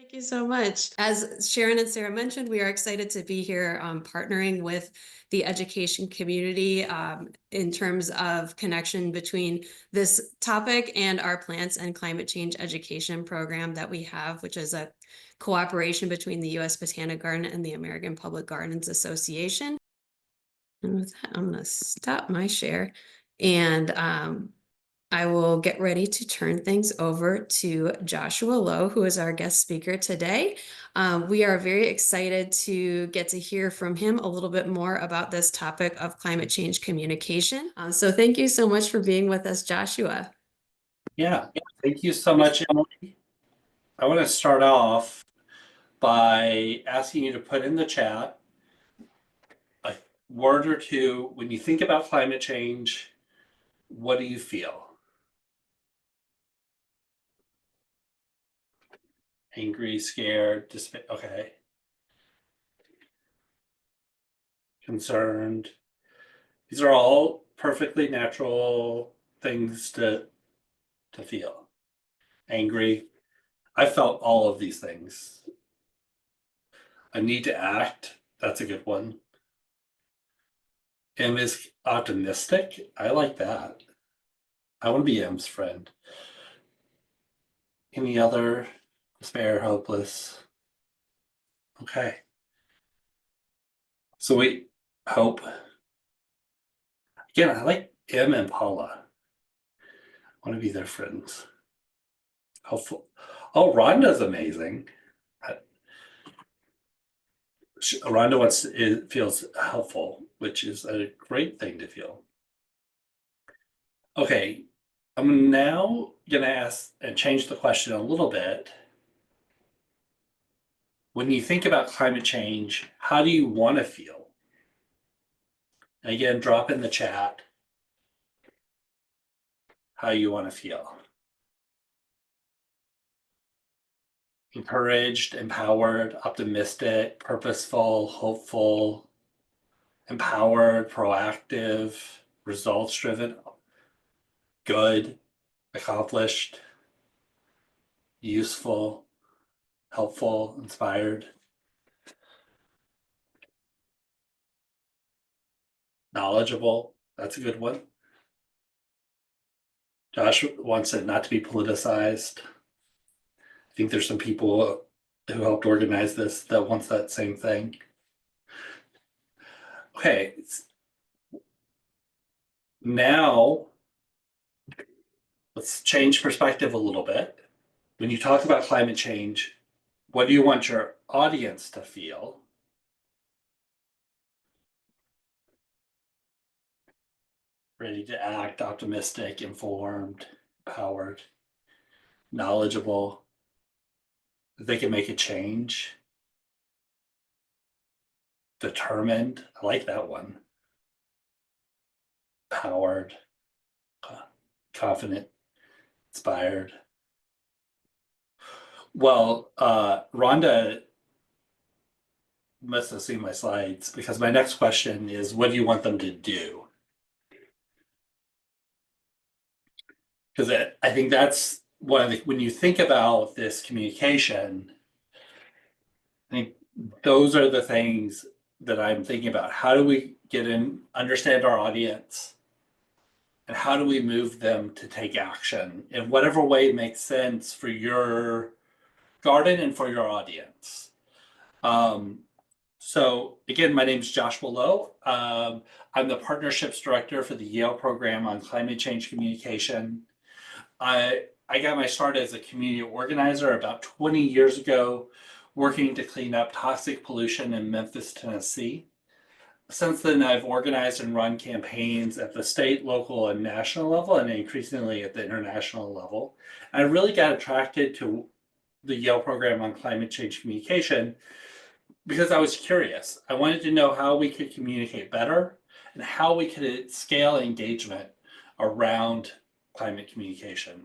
Thank you so much. As Sharon and Sarah mentioned, we are excited to be here partnering with the education community in terms of connection between this topic and our plants and climate change education program that we have, which is a cooperation between the U.S. Botanic Garden and the American Public Gardens Association. And with that, I'm going to stop my share and I will get ready to turn things over to Joshua Lowe, who is our guest speaker today. We are very excited to get to hear from him a little bit more about this topic of climate change communication. So thank you so much for being with us, Joshua. Yeah, thank you so much, Emily. I want to start off by asking you to put in the chat a word or two. When you think about climate change, what do you feel? Angry, scared, okay. Concerned. These are all perfectly natural things to feel. Angry. I felt all of these things. I need to act. That's a good one. M is optimistic. I like that. I want to be M's friend. Any other? Despair, hopeless. Okay. So we hope. Again, I like M and Paula. I want to be their friends. Hopeful. Oh, Rhonda's amazing. Rhonda feels helpful, which is a great thing to feel. Okay, I'm now going to ask and change the question a little bit. When you think about climate change, how do you want to feel? And again, drop in the chat how you want to feel. Encouraged, empowered, optimistic, purposeful, hopeful, empowered, proactive, results-driven, good, accomplished, useful, helpful, inspired, knowledgeable. That's a good one. Josh wants it not to be politicized. I think there's some people who helped organize this that wants that same thing. Okay, now let's change perspective a little bit. When you talk about climate change, what do you want your audience to feel? Ready to act, optimistic, informed, empowered, knowledgeable, that they can make a change, determined. I like that one. Powered, confident, inspired. Well, Rhonda must have seen my slides because my next question is, what do you want them to do? Because I think that's one of the, when you think about this communication, I think those are the things that I'm thinking about. How do we get in, understand our audience, and how do we move them to take action in whatever way makes sense for your garden and for your audience? So again, my name is Joshua Lowe. I'm the Partnerships Director for the Yale Program on Climate Change Communication. I got my start as a community organizer about 20 years ago, working to clean up toxic pollution in Memphis, Tennessee. Since then, I've organized and run campaigns at the state, local, and national level, and increasingly at the international level. I really got attracted to the Yale Program on Climate Change Communication because I was curious. I wanted to know how we could communicate better and how we could scale engagement around climate communication.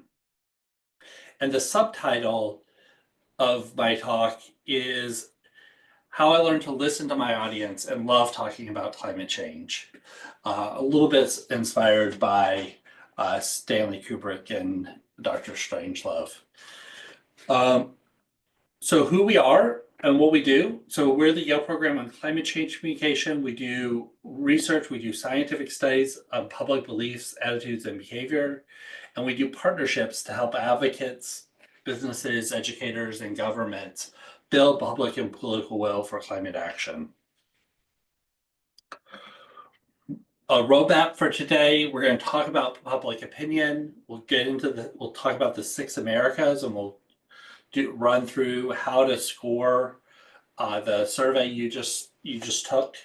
And the subtitle of my talk is how I learned to listen to my audience and love talking about climate change. A little bit inspired by Stanley Kubrick and Dr. Strangelove. So who we are and what we do. So we're the Yale Program on Climate Change Communication. We do research, we do scientific studies of public beliefs, attitudes, and behavior. And we do partnerships to help advocates, businesses, educators, and governments build public and political will for climate action. A roadmap for today, we're going to talk about public opinion. We'll talk about the 6 Americas, and we'll run through how to score the survey you just took.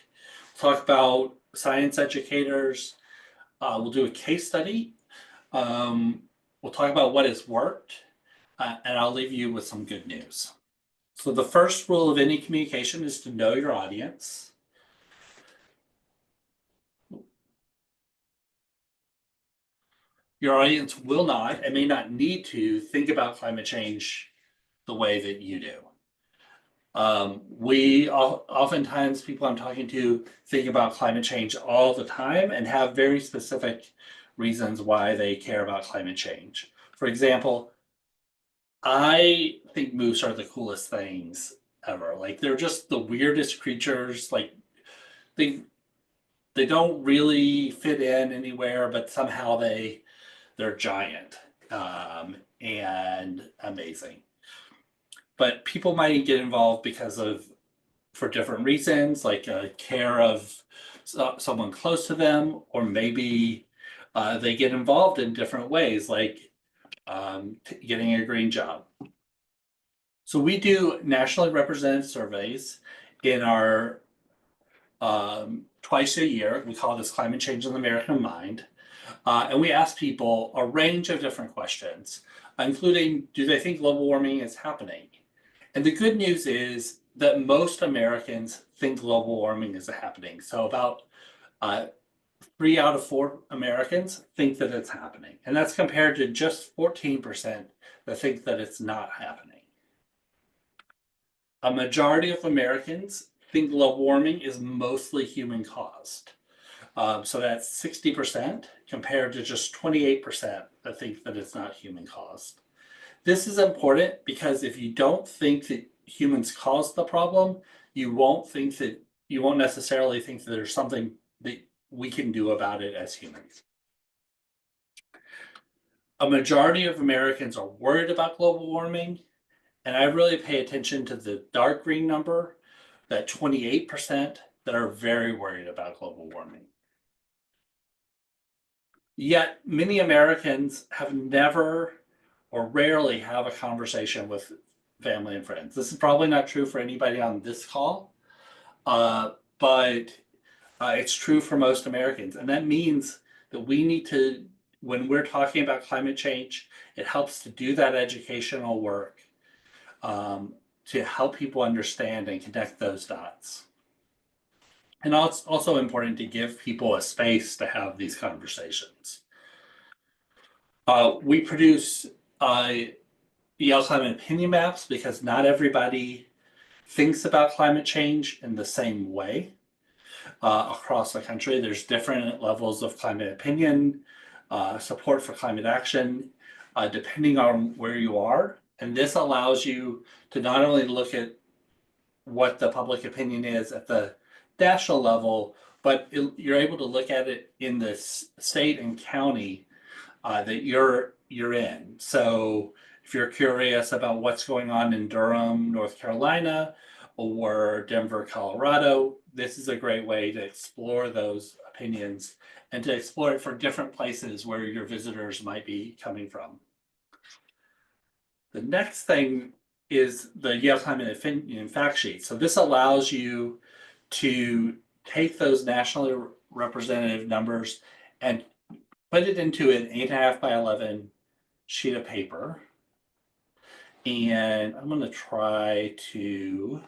Talk about science educators. We'll do a case study. We'll talk about what has worked, and I'll leave you with some good news. So the first rule of any communication is to know your audience. Your audience will not and may not need to think about climate change the way that you do. Oftentimes people I'm talking to think about climate change all the time and have very specific reasons why they care about climate change. For example, I think moose are the coolest things ever. Like they're just the weirdest creatures. Like they don't really fit in anywhere, but somehow they're giant and amazing. But people might get involved for different reasons, like care of someone close to them, or maybe they get involved in different ways, like getting a green job. So we do nationally representative surveys in our twice a year. We call this Climate Change in the American Mind. And we ask people a range of different questions, including, do they think global warming is happening? And the good news is that most Americans think global warming is happening. So about 3 out of 4 Americans think that it's happening. And that's compared to just 14% that think that it's not happening. A majority of Americans think global warming is mostly human caused. So that's 60% compared to just 28% that think that it's not human caused. This is important because if you don't think that humans caused the problem, you won't necessarily think that there's something that we can do about it as humans. A majority of Americans are worried about global warming, and I really pay attention to the dark green number, that 28% that are very worried about global warming. Yet many Americans have never or rarely have a conversation with family and friends. This is probably not true for anybody on this call, but it's true for most Americans. And that means that we need to, when we're talking about climate change, it helps to do that educational work to help people understand and connect those dots. And it's also important to give people a space to have these conversations. We produce Yale Climate Opinion Maps because not everybody thinks about climate change in the same way across the country. There's different levels of climate opinion, support for climate action, depending on where you are. And this allows you to not only look at what the public opinion is at the national level, but you're able to look at it in the state and county that you're in. So if you're curious about what's going on in Durham, North Carolina, or Denver, Colorado, this is a great way to explore those opinions and to explore it for different places where your visitors might be coming from. The next thing is the Yale Climate Opinion Fact Sheet. So this allows you to take those nationally representative numbers and put it into an 8.5 by 11 sheet of paper. And I'm going to try to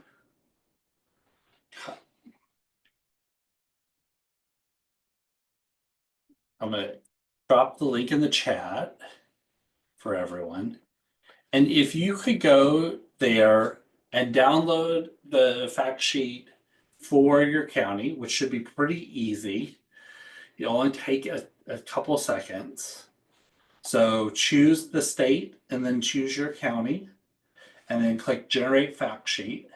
I'm going to drop the link in the chat for everyone. And if you could go there and download the fact sheet for your county, which should be pretty easy, it'll only take a couple seconds. So choose the state and then choose your county. and then click Generate Fact Sheet.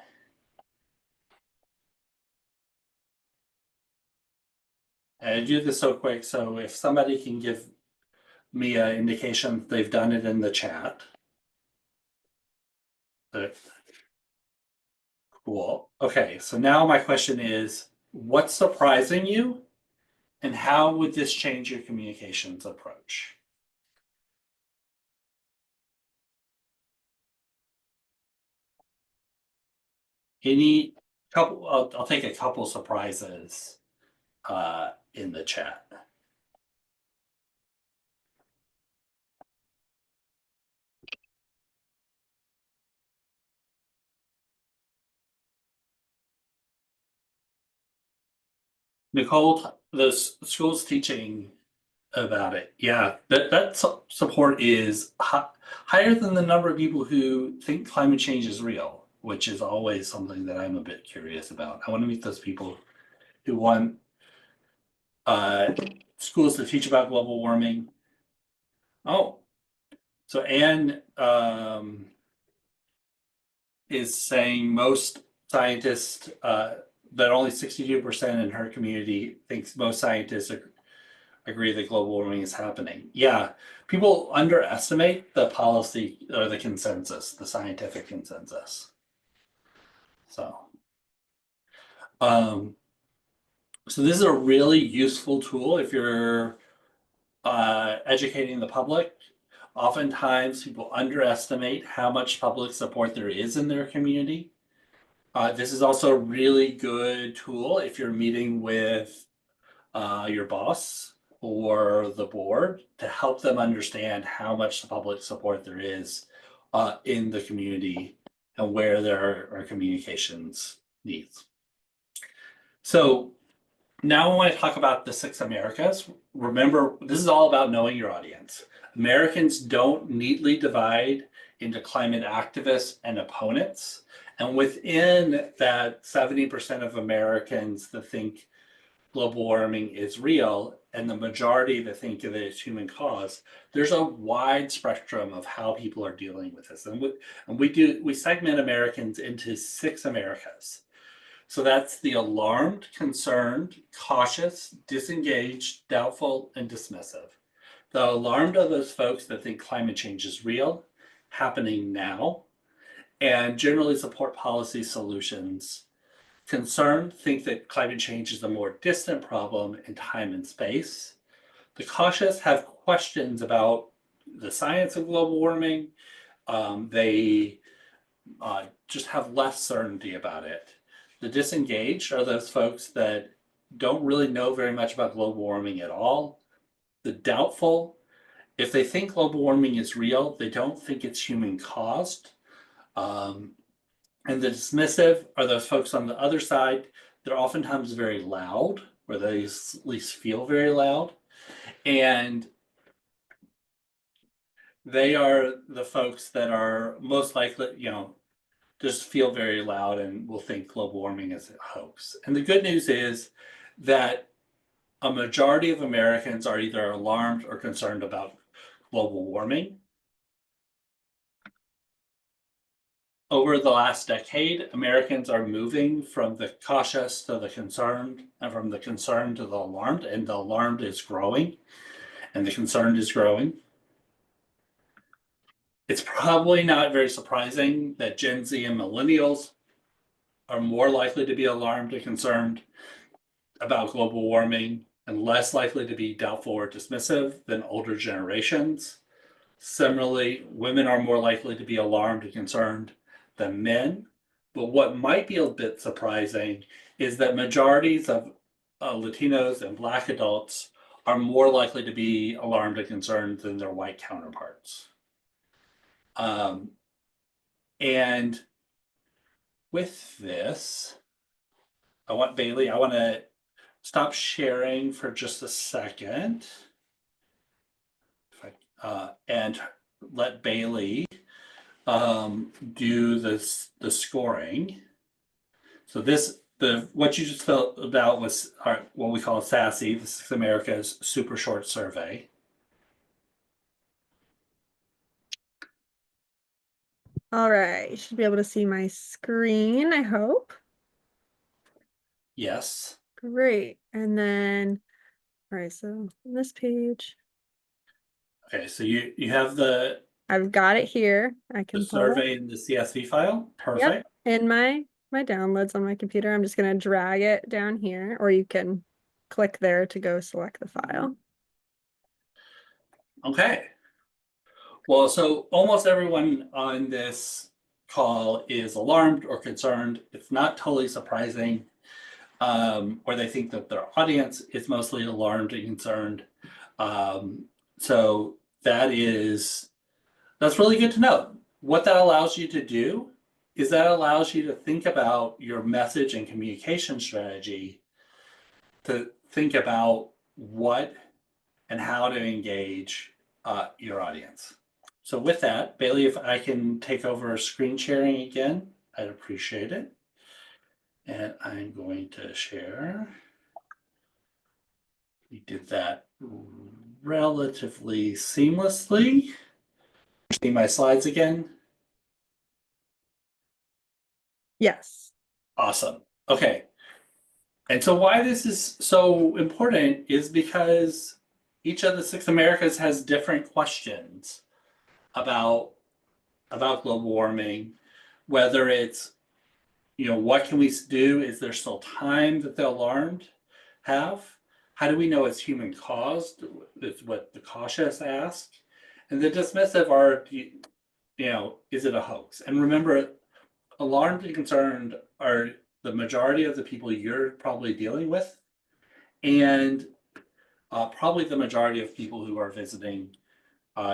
And I do this so quick, so if somebody can give me an indication they've done it in the chat. Cool. Okay, so now my question is, what's surprising you, and how would this change your communications approach? Any couple? I'll take a couple surprises in the chat. Nicole, the school's teaching about it. Yeah, that support is higher than the number of people who think climate change is real, which is always something that I'm a bit curious about. I want to meet those people who want schools to teach about global warming. Oh, so Anne is saying most scientists that only 62% in her community thinks most scientists agree that global warming is happening. Yeah, people underestimate the policy or the consensus, the scientific consensus. So, so this is a really useful tool if you're educating the public. Oftentimes, people underestimate how much public support there is in their community. This is also a really good tool if you're meeting with your boss or the board to help them understand how much public support there is in the community and where there are communications needs. So now I want to talk about the 6 Americas. Remember, this is all about knowing your audience. Americans don't neatly divide into climate activists and opponents. And within that 70% of Americans that think global warming is real and the majority that think that it's human cause, there's a wide spectrum of how people are dealing with this. And we segment Americans into 6 Americas. So that's the alarmed, concerned, cautious, disengaged, doubtful, and dismissive. The alarmed are those folks that think climate change is real, happening now, and generally support policy solutions. Concerned think that climate change is a more distant problem in time and space. The cautious have questions about the science of global warming. They just have less certainty about it. The disengaged are those folks that don't really know very much about global warming at all. The doubtful, if they think global warming is real, they don't think it's human caused. And the dismissive are those folks on the other side. They're oftentimes very loud, or they at least feel very loud. And they are the folks that are most likely, just feel very loud and will think global warming is a hoax. And the good news is that a majority of Americans are either alarmed or concerned about global warming. Over the last decade, Americans are moving from the cautious to the concerned, and from the concerned to the alarmed, and the alarmed is growing, and the concerned is growing. It's probably not very surprising that Gen Z and millennials are more likely to be alarmed and concerned about global warming and less likely to be doubtful or dismissive than older generations. Similarly, women are more likely to be alarmed and concerned than men. But what might be a bit surprising is that majorities of Latinos and Black adults are more likely to be alarmed and concerned than their white counterparts. And with this, I want to stop sharing for just a second. And let Bailey do the scoring. So what you just filled out was what we call SASE, the 6 America's super short survey. All right, you should be able to see my screen, I hope. Yes. Great. And then, all right, so on this page, Okay, so you have the I've got it here. I can pull it. survey in the CSV file. Yep, Perfect. in my downloads on my computer. I'm just gonna drag it down here, or you can click there to go select the file. Okay. Well, so almost everyone on this call is alarmed or concerned. It's not totally surprising, or they think that their audience is mostly alarmed and concerned. Um, so that's really good to know. What that allows you to do is that allows you to think about your message and communication strategy, to think about what and how to engage your audience. So with that, Bailey, if I can take over screen sharing again, I'd appreciate it. And I'm going to share. We did that relatively seamlessly. See my slides again? Yes. Awesome. Okay. And so why this is so important is because each of the six Americas has different questions about global warming, whether it's, what can we do? Is there still time that the alarmed have? How do we know it's human caused? Is what the cautious ask. And the dismissive are, is it a hoax? And remember, alarmed and concerned are the majority of the people you're probably dealing with, and probably the majority of people who are visiting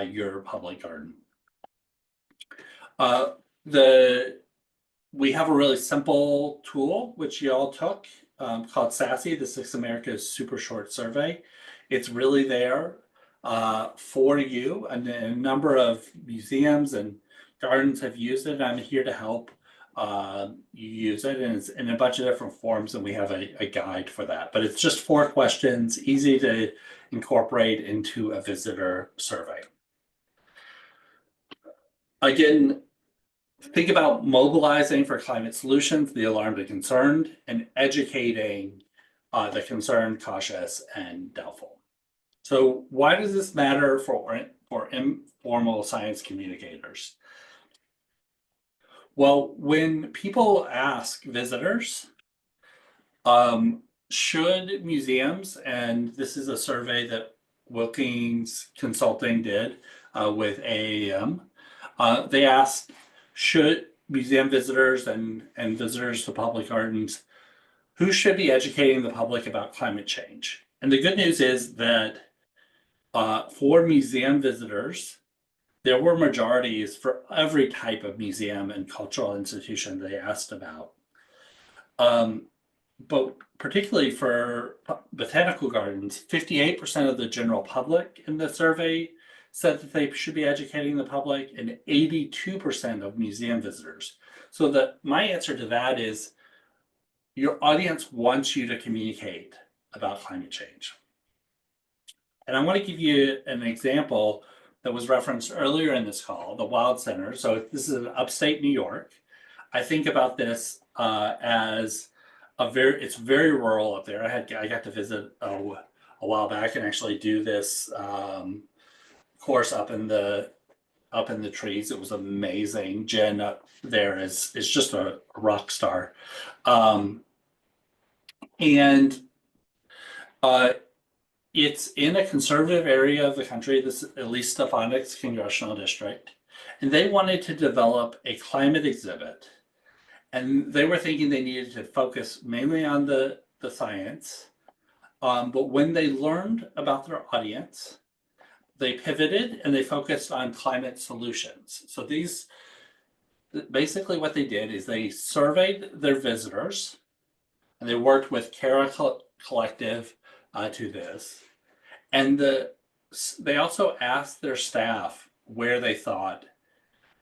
your public garden. Uh, the we have a really simple tool which you all took, called SASE, the Six Americas Super Short Survey. It's really there for you, and a number of museums and gardens have used it. I'm here to help you use it, and it's in a bunch of different forms, and we have a guide for that. But it's just 4 questions, easy to incorporate into a visitor survey. Again, think about mobilizing for climate solutions, the alarmed and concerned, and educating the concerned, cautious, and doubtful. So why does this matter for informal science communicators? Well, when people ask visitors, should museums, and this is a survey that Wilkins Consulting did with AAM, they asked, should museum visitors and visitors to public gardens, who should be educating the public about climate change? And the good news is that for museum visitors, there were majorities for every type of museum and cultural institution they asked about. But particularly for botanical gardens, 58% of the general public in the survey said that they should be educating the public, and 82% of museum visitors. So my answer to that is your audience wants you to communicate about climate change. And I want to give you an example that was referenced earlier in this call, the Wild Center. So this is in upstate New York. I think about this as it's very rural up there. I got to visit a while back and actually do this course up in the trees. It was amazing. Jen up there is just a rock star, and it's in a conservative area of the country. This is at least Stephanic's congressional district, and they wanted to develop a climate exhibit. And they were thinking they needed to focus mainly on the science. But when they learned about their audience, they pivoted and they focused on climate solutions. So basically what they did is they surveyed their visitors, and they worked with Cara Collective to this. And they also asked their staff where they thought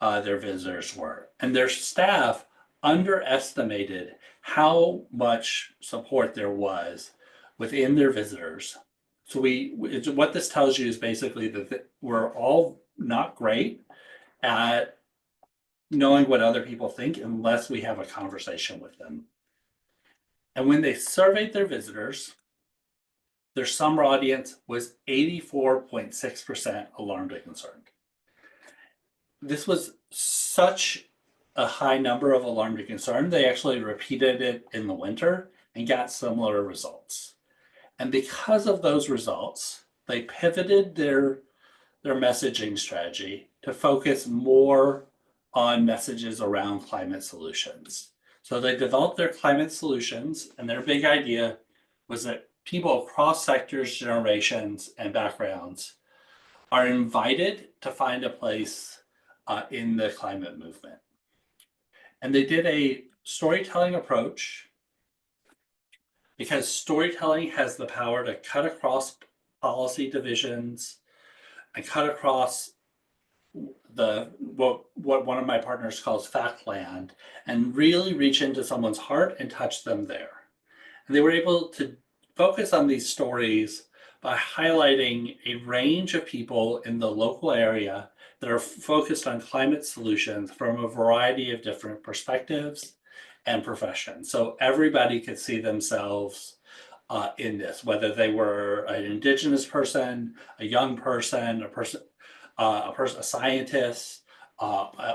their visitors were. And their staff underestimated how much support there was within their visitors. So what this tells you is basically that we're all not great at knowing what other people think unless we have a conversation with them. And when they surveyed their visitors, their summer audience was 84.6% alarmed and concerned. This was such a high number of alarmed and concerned, they actually repeated it in the winter and got similar results. And because of those results, they pivoted their messaging strategy to focus more on messages around climate solutions. So they developed their climate solutions, and their big idea was that people across sectors, generations, and backgrounds are invited to find a place in the climate movement. And they did a storytelling approach because storytelling has the power to cut across policy divisions and cut across what one of my partners calls fact land and really reach into someone's heart and touch them there. And they were able to focus on these stories by highlighting a range of people in the local area that are focused on climate solutions from a variety of different perspectives and professions. So everybody could see themselves in this, whether they were an Indigenous person, a young person, a scientist,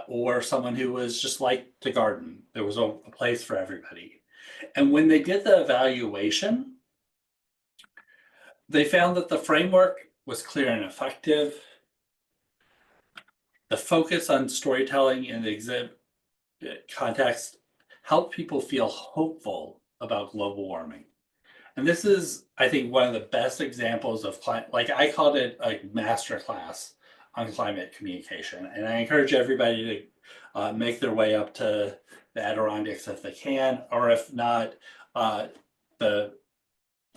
or someone who was just like to garden. There was a place for everybody. And when they did the evaluation, they found that the framework was clear and effective. The focus on storytelling in the exhibit context helped people feel hopeful about global warming. And this is, I think, one of the best examples of like I called it a master class on climate communication. And I encourage everybody to make their way up to the Adirondacks if they can, or if not, the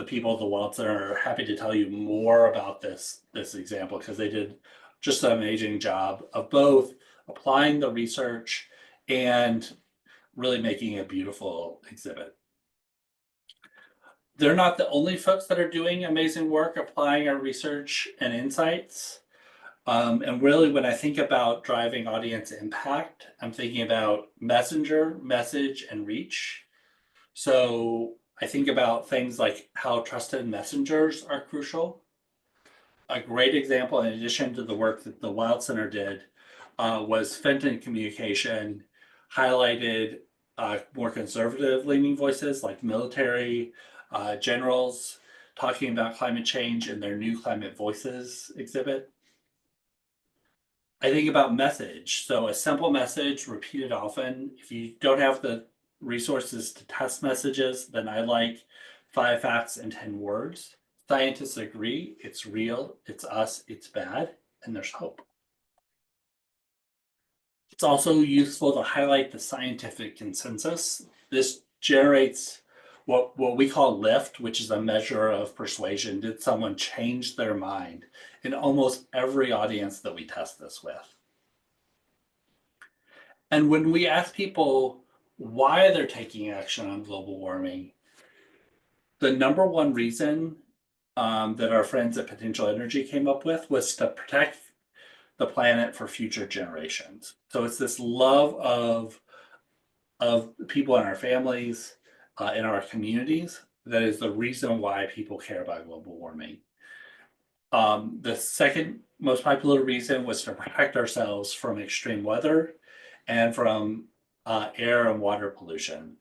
people at the Walt Center are happy to tell you more about this example, because they did just an amazing job of both applying the research and really making a beautiful exhibit. They're not the only folks that are doing amazing work applying our research and insights. And really, when I think about driving audience impact, I'm thinking about messenger, message, and reach. So I think about things like how trusted messengers are crucial. A great example, in addition to the work that the Wild Center did, was Fenton Communication highlighted more conservative leaning voices like military generals talking about climate change in their new Climate Voices exhibit. I think about message. So a simple message repeated often. If you don't have the resources to test messages, then I like 5 facts and 10 words. Scientists agree, it's real, it's us, it's bad, and there's hope. It's also useful to highlight the scientific consensus. This generates what we call lift, which is a measure of persuasion. Did someone change their mind? In almost every audience that we test this with. And when we ask people why they're taking action on global warming, the number one reason that our friends at Potential Energy came up with was to protect the planet for future generations. So it's this love of people in our families, in our communities, that is the reason why people care about global warming. The second most popular reason was to protect ourselves from extreme weather and from air and water pollution.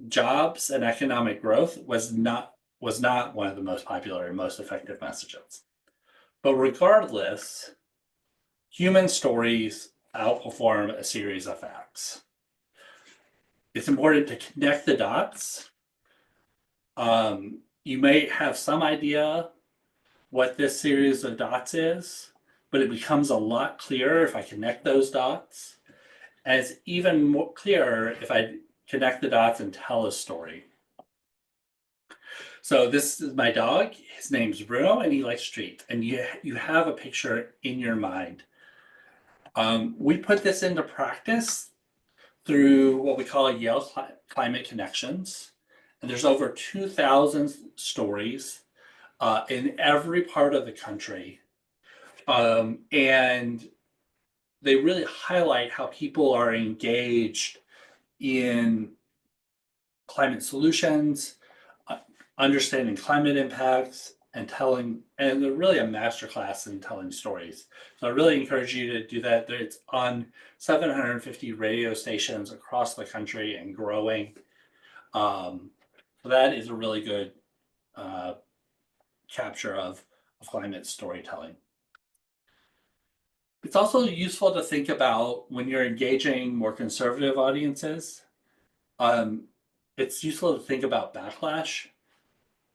Jobs and economic growth was not one of the most popular and most effective messages. But regardless, human stories outperform a series of facts. It's important to connect the dots. You may have some idea what this series of dots is, but it becomes a lot clearer if I connect those dots. And it's even more clearer if I connect the dots and tell a story. So this is my dog. His name's Bruno, and he likes treats. And you have a picture in your mind. We put this into practice through what we call Yale Climate Connections. And there's over 2,000 stories in every part of the country. And they really highlight how people are engaged in climate solutions, understanding climate impacts, and they're really a masterclass in telling stories. So I really encourage you to do that. It's on 750 radio stations across the country and growing. So that is a really good capture of climate storytelling. It's also useful to think about when you're engaging more conservative audiences. It's useful to think about backlash.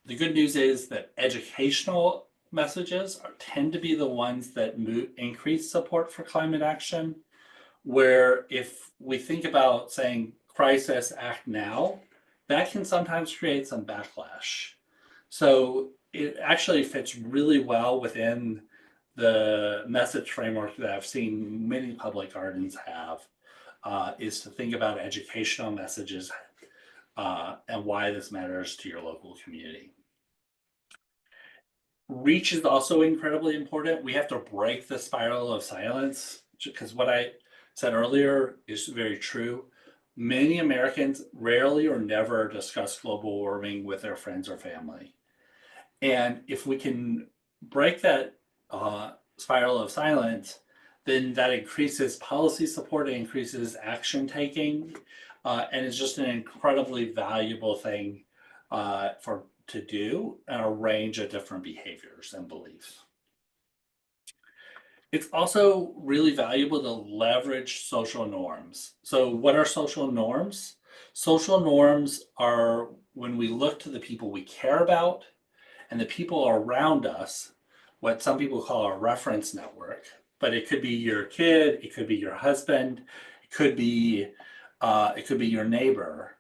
The good news is that educational messages tend to be the ones that increase support for climate action, where if we think about saying crisis, act now, that can sometimes create some backlash. So it actually fits really well within the message framework that I've seen many public gardens have, is to think about educational messages and why this matters to your local community. Reach is also incredibly important. We have to break the spiral of silence, because what I said earlier is very true. Many Americans rarely or never discuss global warming with their friends or family. And if we can break that spiral of silence, then that increases policy support, it increases action taking, and it's just an incredibly valuable thing to do and a range of different behaviors and beliefs. It's also really valuable to leverage social norms. So what are social norms? Social norms are when we look to the people we care about and the people around us, what some people call a reference network, but it could be your kid, it could be your husband, it could be your neighbor.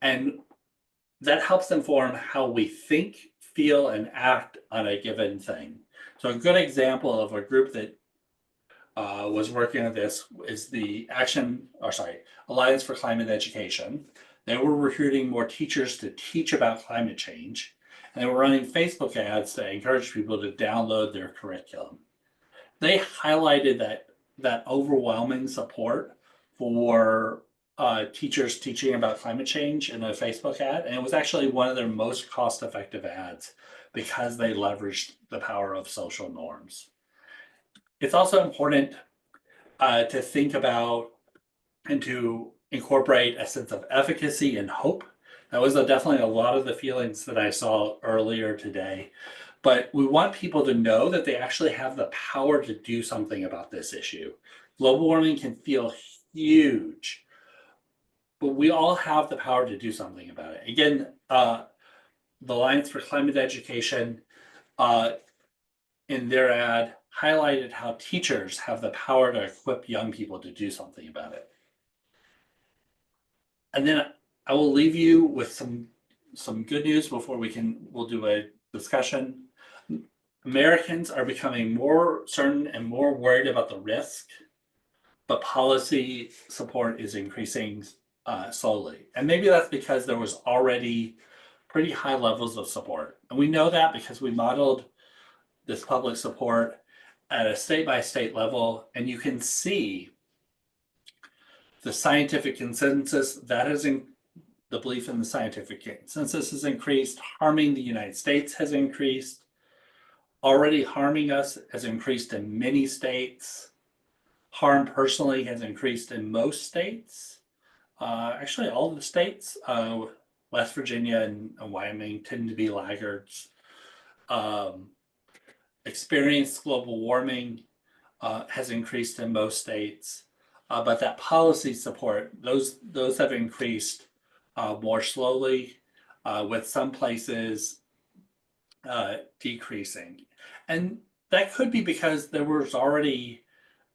And that helps inform how we think, feel, and act on a given thing. So a good example of a group that was working on this is the Alliance for Climate Education. They were recruiting more teachers to teach about climate change, and they were running Facebook ads to encourage people to download their curriculum. They highlighted that overwhelming support for teachers teaching about climate change in a Facebook ad, and it was actually one of their most cost-effective ads because they leveraged the power of social norms. It's also important to think about and to incorporate a sense of efficacy and hope. That was definitely a lot of the feelings that I saw earlier today. But we want people to know that they actually have the power to do something about this issue. Global warming can feel huge, but we all have the power to do something about it. Again, the Alliance for Climate Education in their ad highlighted how teachers have the power to equip young people to do something about it. And then I will leave you with some good news before we'll do a discussion. Americans are becoming more certain and more worried about the risk, but policy support is increasing slowly. And maybe that's because there was already pretty high levels of support. And we know that because we modeled this public support at a state-by-state level, and you can see the scientific consensus the belief in the scientific consensus has increased. Harming the United States has increased. Already harming us has increased in many states. Harm personally has increased in most states. Actually, all of the states, West Virginia and Wyoming tend to be laggards. Experienced global warming has increased in most states, but that policy support, those have increased more slowly, with some places decreasing. And that could be because there was already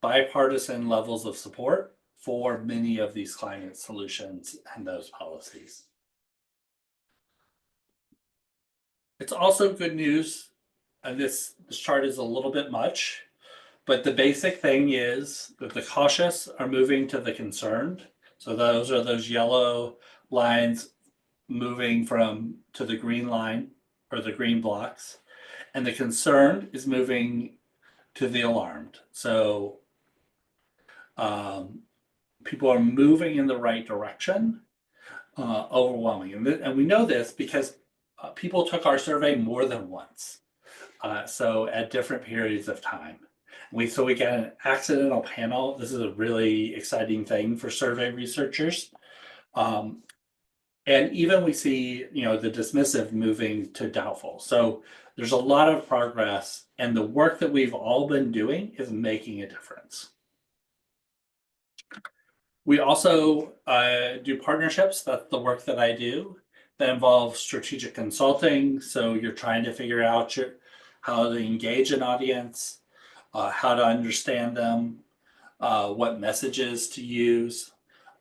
bipartisan levels of support for many of these climate solutions and those policies. It's also good news, and this chart is a little bit much, but the basic thing is that the cautious are moving to the concerned. So those are those yellow lines moving to the green line or the green blocks. And the concerned is moving to the alarmed. So People are moving in the right direction, overwhelming. And we know this because people took our survey more than once. So at different periods of time. So we get an accidental panel. This is a really exciting thing for survey researchers. And even we see, the dismissive moving to doubtful. So there's a lot of progress, and the work that we've all been doing is making a difference. We also do partnerships. That's the work that I do that involves strategic consulting. So you're trying to figure out how to engage an audience, how to understand them, what messages to use,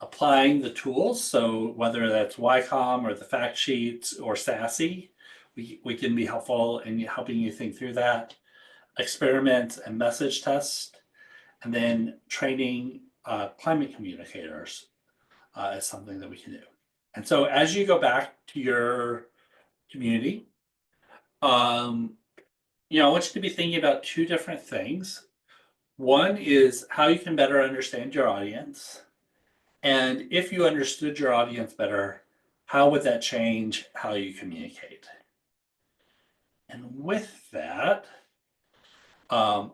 applying the tools. So whether that's YCOM or the fact sheets or SASE, we can be helpful in helping you think through that. Experiment and message test, and then training climate communicators is something that we can do. And so as you go back to your community, I want you to be thinking about two different things. One is how you can better understand your audience. And if you understood your audience better, how would that change how you communicate? And with that, I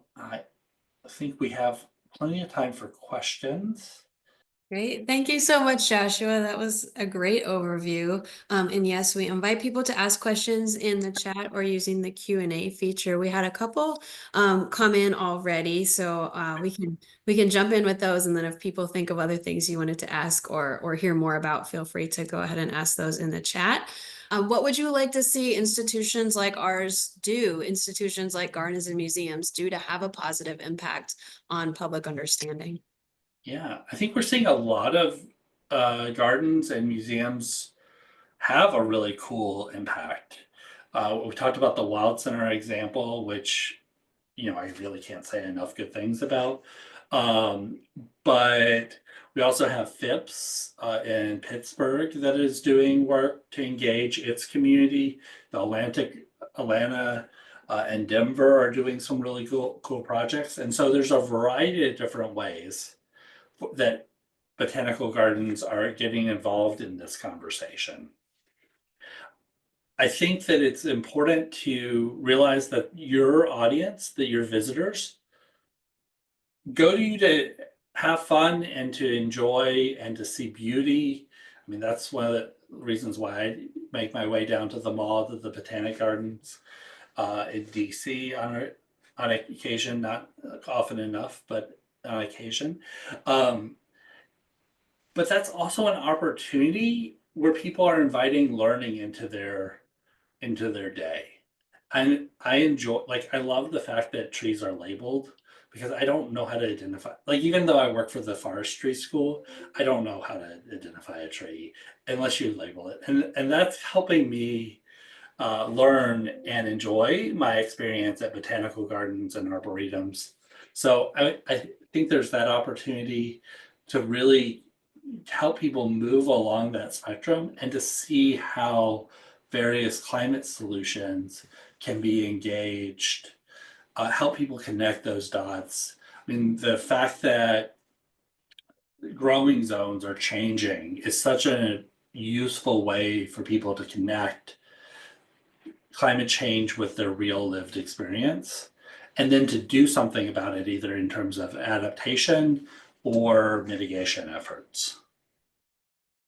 think we have plenty of time for questions. Great. Thank you so much, Joshua. That was a great overview. And yes, we invite people to ask questions in the chat or using the Q&A feature. We had a couple come in already, so we can jump in with those. And then if people think of other things you wanted to ask or hear more about, feel free to go ahead and ask those in the chat. What would you like to see institutions like ours do, institutions like gardens and museums do to have a positive impact on public understanding? Yeah, I think we're seeing a lot of gardens and museums have a really cool impact. We talked about the Wild Center example, which I really can't say enough good things about. Um, but we also have Phipps in Pittsburgh that is doing work to engage its community. The Atlanta, and Denver are doing some really cool projects. And so there's a variety of different ways that botanical gardens are getting involved in this conversation. I think that it's important to realize that your audience, that your visitors, go to you to have fun and to enjoy and to see beauty. I mean, that's one of the reasons why I make my way down to the mall, to the Botanic Gardens in DC on occasion, not often enough, but on occasion. But that's also an opportunity where people are inviting learning into their day. And I enjoy, I love the fact that trees are labeled because I don't know how to identify, even though I work for the forestry school, I don't know how to identify a tree unless you label it. And that's helping me learn and enjoy my experience at botanical gardens and arboretums. So I think there's that opportunity to really help people move along that spectrum and to see how various climate solutions can be engaged, help people connect those dots. I mean, the fact that growing zones are changing is such a useful way for people to connect climate change with their real lived experience, and then to do something about it, either in terms of adaptation or mitigation efforts.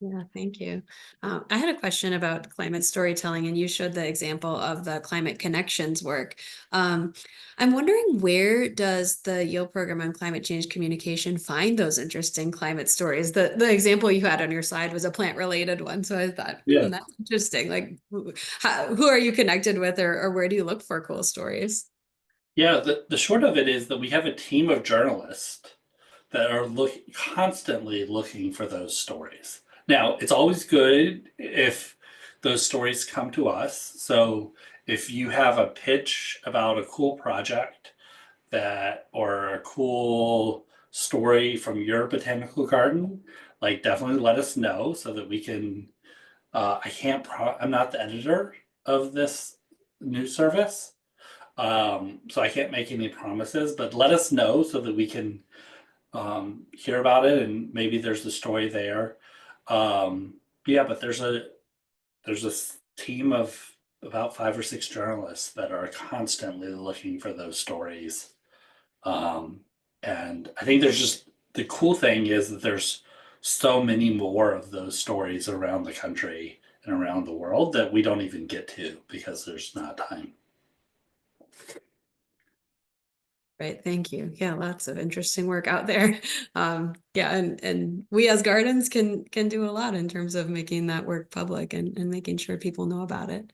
Yeah, thank you. I had a question about climate storytelling, and you showed the example of the climate connections work. I'm wondering, where does the Yale program on climate change communication find those interesting climate stories? The example you had on your slide was a plant related one, so I thought, Yeah. that's interesting. Like, who are you connected with, or where do you look for cool stories? Yeah, the short of it is that we have a team of journalists that are constantly looking for those stories. Now, it's always good if those stories come to us. So if you have a pitch about a cool project or a cool story from your botanical garden, definitely let us know so that we can, I'm not the editor of this news service. So I can't make any promises, but let us know so that we can hear about it, and maybe there's the story there. Yeah, but there's a team of about 5 or 6 journalists that are constantly looking for those stories. And I think there's just the cool thing is that there's so many more of those stories around the country and around the world that we don't even get to because there's not time. Right, thank you. Yeah, lots of interesting work out there. Yeah, and we as Gardens can do a lot in terms of making that work public and making sure people know about it.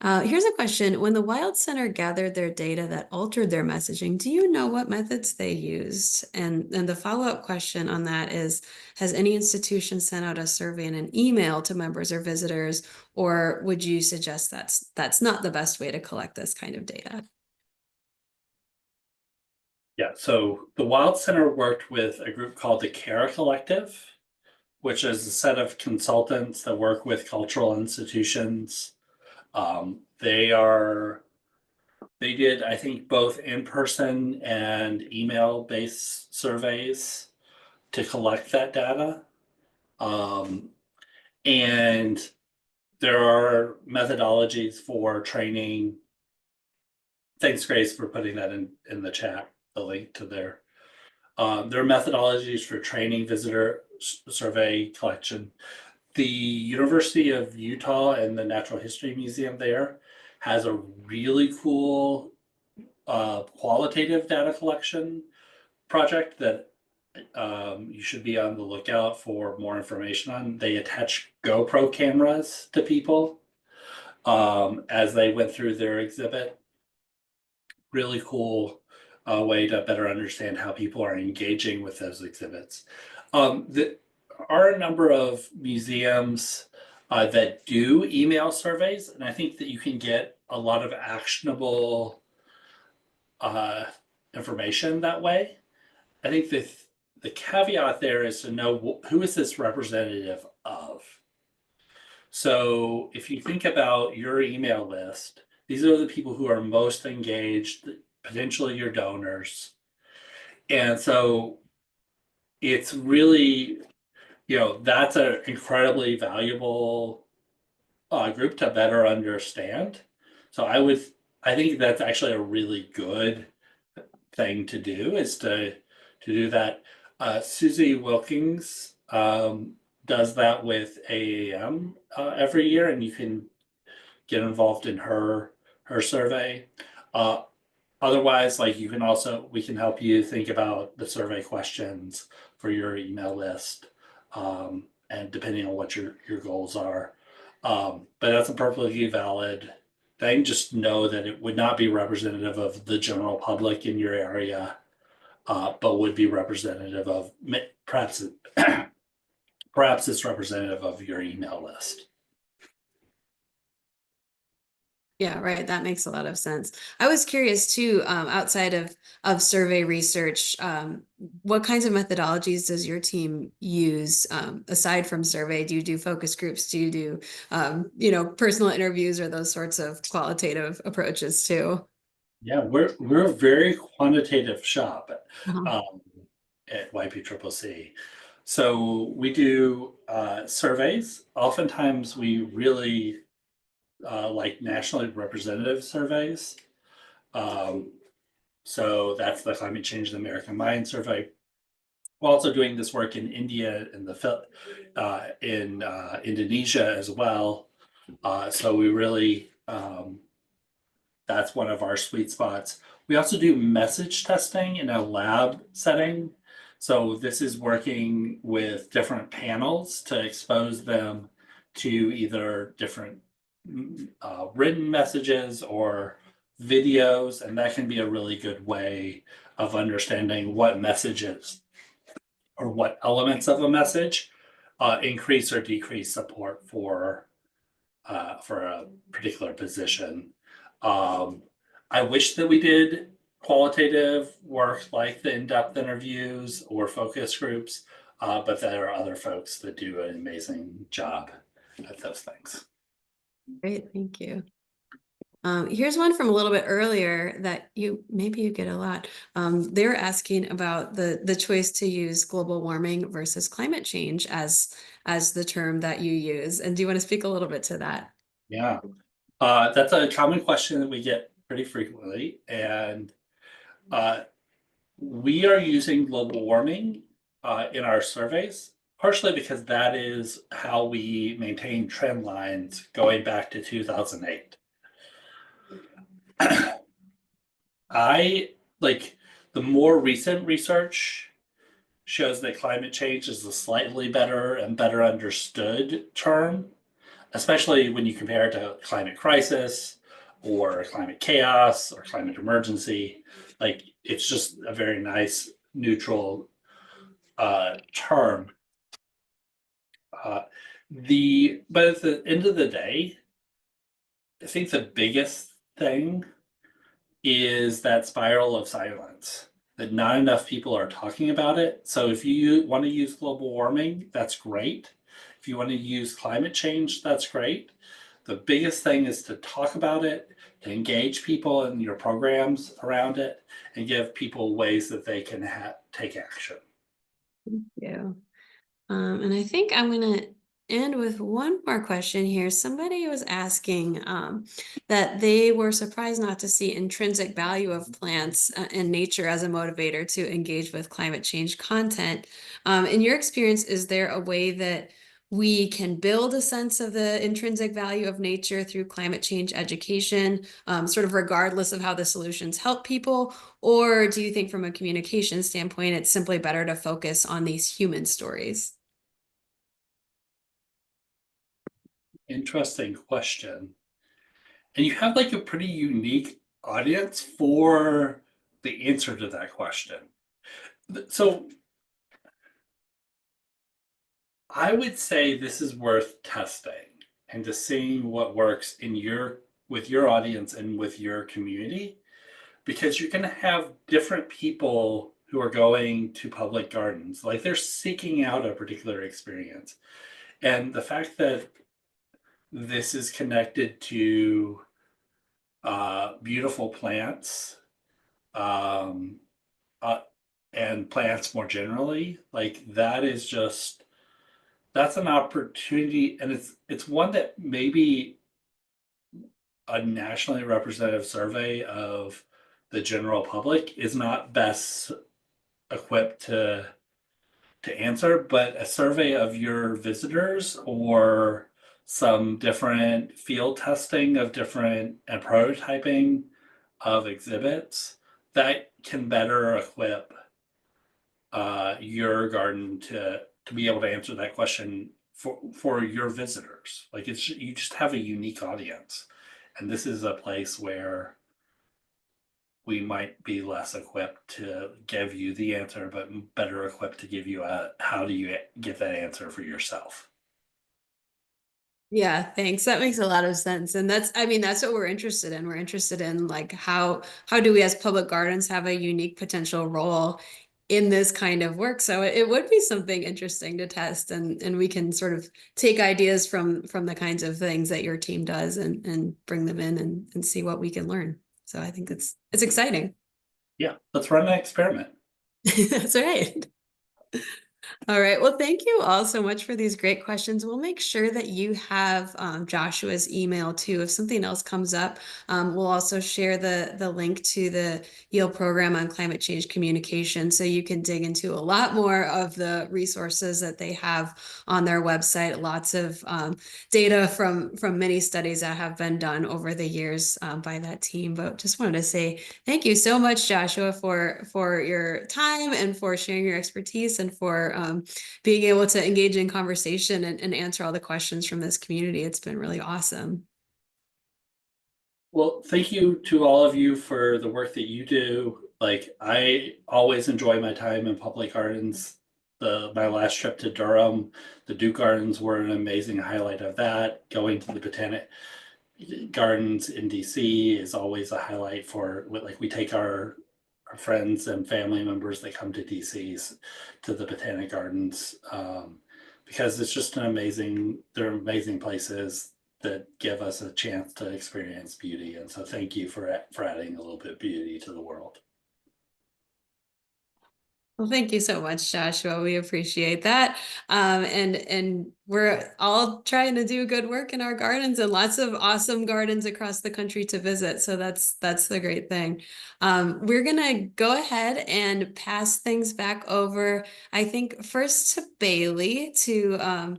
Here's a question. When the Wild Center gathered their data that altered their messaging, do you know what methods they used? And the follow-up question on that is, has any institution sent out a survey and an email to members or visitors, or would you suggest that's not the best way to collect this kind of data? Yeah, so the Wild Center worked with a group called the CARE Collective, which is a set of consultants that work with cultural institutions. They did, I think, both in-person and email-based surveys to collect that data. And there are methodologies for training. Thanks, Grace, for putting that in the chat, the link to there are methodologies for training visitor survey collection. The University of Utah and the Natural History Museum there has a really cool qualitative data collection project that you should be on the lookout for more information on. They attach GoPro cameras to people as they went through their exhibit. Really cool way to better understand how people are engaging with those exhibits. There are a number of museums that do email surveys, and I think that you can get a lot of actionable information that way. I think the caveat there is to know who is this representative of. So if you think about your email list, these are the people who are most engaged, potentially your donors. And so it's really, that's an incredibly valuable group to better understand. So I think that's actually a really good thing to do is to do that. Susie Wilkins does that with AAM every year, and you can get involved in her survey. Otherwise, like we can help you think about the survey questions for your email list, and depending on what your goals are. But that's a perfectly valid thing. Just know that it would not be representative of the general public in your area, but would be representative of perhaps it's representative of your email list. Yeah, right. That makes a lot of sense. I was curious too, outside of survey research, what kinds of methodologies does your team use aside from survey? Do you do focus groups? Do you do, personal interviews or those sorts of qualitative approaches too? Yeah, we're a very quantitative shop Uh-huh. at YPCCC. So we do surveys. Oftentimes we really like nationally representative surveys. So that's the Climate Change in the American Mind survey. We're also doing this work in India and in Indonesia as well. So we really that's one of our sweet spots. We also do message testing in a lab setting. So this is working with different panels to expose them to either different written messages or videos, and that can be a really good way of understanding what messages or what elements of a message increase or decrease support for a particular position. I wish that we did qualitative work like the in-depth interviews or focus groups, but there are other folks that do an amazing job at those things. Great, thank you. Here's one from a little bit earlier that maybe you get a lot. They're asking about the choice to use global warming versus climate change as the term that you use. And do you want to speak a little bit to that? Yeah, that's a common question that we get pretty frequently, and we are using global warming in our surveys, partially because that is how we maintain trend lines going back to 2008. I like the more recent research shows that climate change is a slightly better and better understood term, especially when you compare it to climate crisis or climate chaos or climate emergency. Like it's just a very nice neutral term. But at the end of the day, I think the biggest thing is that spiral of silence, that not enough people are talking about it. So if you want to use global warming, that's great. If you want to use climate change, that's great. The biggest thing is to talk about it, to engage people in your programs around it, and give people ways that they can take action. Yeah. And I think I'm going to end with one more question here. Somebody was asking that they were surprised not to see intrinsic value of plants and nature as a motivator to engage with climate change content. In your experience, is there a way that we can build a sense of the intrinsic value of nature through climate change education, sort of regardless of how the solutions help people? Or do you think from a communication standpoint, it's simply better to focus on these human stories? Interesting question. And you have like a pretty unique audience for the answer to that question. So I would say this is worth testing and to seeing what works in with your audience and with your community, because you're going to have different people who are going to public gardens, like they're seeking out a particular experience. And the fact that this is connected to beautiful plants, um, uh, and plants more generally, like that is just that's an opportunity, and it's one that maybe a nationally representative survey of the general public is not best equipped to answer, but a survey of your visitors or some different field testing of different and prototyping of exhibits that can better equip your garden to be able to answer that question for your visitors. Like it's you just have a unique audience, and this is a place where we might be less equipped to give you the answer, but better equipped to give you a how do you get that answer for yourself. Yeah, thanks. That makes a lot of sense. And I mean, that's what we're interested in. We're interested in like how do we as public gardens have a unique potential role in this kind of work? So it would be something interesting to test, and we can sort of take ideas from the kinds of things that your team does and bring them in and see what we can learn. So I think it's exciting. Yeah, let's run an experiment. That's right. All right. Well, thank you all so much for these great questions. We'll make sure that you have Joshua's email too. If something else comes up, we'll also share the link to the Yale program on climate change communication, so you can dig into a lot more of the resources that they have on their website. Lots of data from many studies that have been done over the years by that team. But just wanted to say thank you so much, Joshua, for your time and for sharing your expertise and for being able to engage in conversation and answer all the questions from this community. It's been really awesome. Well, thank you to all of you for the work that you do. Like I always enjoy my time in public gardens. My last trip to Durham, the Duke Gardens were an amazing highlight of that. Going to the Botanic Gardens in DC is always a highlight for like we take our friends and family members that come to DC's to the Botanic Gardens because it's just they're amazing places that give us a chance to experience beauty. And so thank you for adding a little bit of beauty to the world. Well, thank you so much, Joshua. We appreciate that. And we're all trying to do good work in our gardens, and lots of awesome gardens across the country to visit. So that's the great thing. We're gonna go ahead and pass things back over, I think, first to Bailey to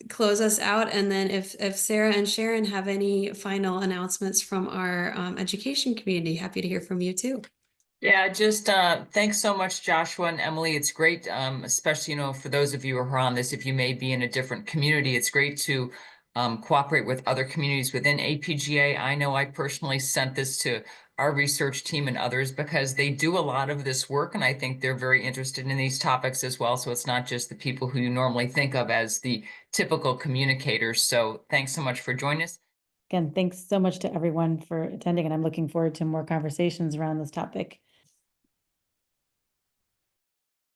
close us out, and then if Sarah and Sharon have any final announcements from our education community, happy to hear from you too. Yeah, just thanks so much, Joshua and Emily. It's great, especially, for those of you who are on this, if you may be in a different community, it's great to cooperate with other communities within APGA. I know I personally sent this to our research team and others because they do a lot of this work, and I think they're very interested in these topics as well. So it's not just the people who you normally think of as the typical communicators. So thanks so much for joining us. Again, thanks so much to everyone for attending, and I'm looking forward to more conversations around this topic